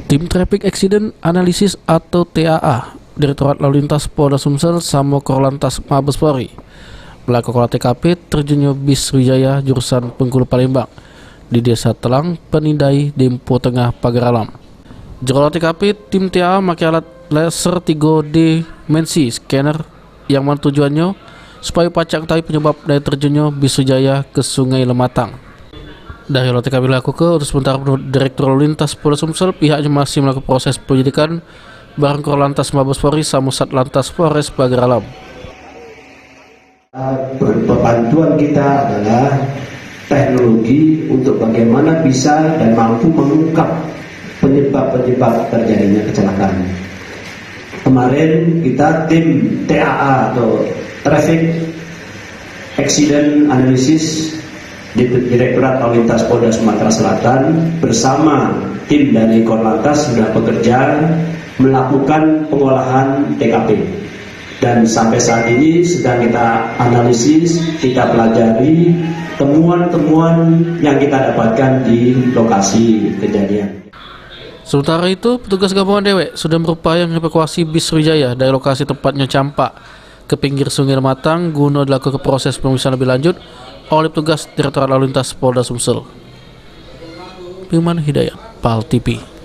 Tim Traffic Accident Analysis atau TAA, Direktorat Lalu Lintas Polda Sumsel sama Korlantas Mabes Polri melakukan olah TKP terjunnya bis Sriwijaya jurusan Bengkulu Palembang di Desa Telang, Penindai, Dempo Tengah, Pagar Alam. Jika olah TKP, tim TAA memakai alat laser 3D dimensi scanner yang mana tujuannya supaya pacak tahu penyebab dari terjunnya bis Sriwijaya ke Sungai Lematang. Dari olah TKP dilakukan, untuk sementara menurut Direktur Lalu Lintas Polda Sumsel, pihaknya masih melakukan proses penyelidikan bareng Korlantas Mabes Polri sama Satlantas Polres Pagar Alam. Bantuan kita adalah teknologi untuk bagaimana bisa dan mampu mengungkap penyebab-penyebab terjadinya kecelakaan. Kemarin kita tim TAA atau Traffic Accident Analysis di Direktorat Lalu Lintas Polda Sumatera Selatan bersama tim dari Korlantas sudah bekerja melakukan pengolahan TKP. Dan sampai saat ini sedang kita analisis, kita pelajari temuan-temuan yang kita dapatkan di lokasi kejadian. Sementara itu, petugas gabungan Dewek sudah berupaya mengevakuasi bis Sriwijaya dari lokasi tempatnya campak ke pinggir Sungai Lematang guna dilakukan proses pemeriksaan lebih lanjut oleh petugas Direktorat Lalu Lintas Polda Sumsel. Firman Hidayat, PAL TV.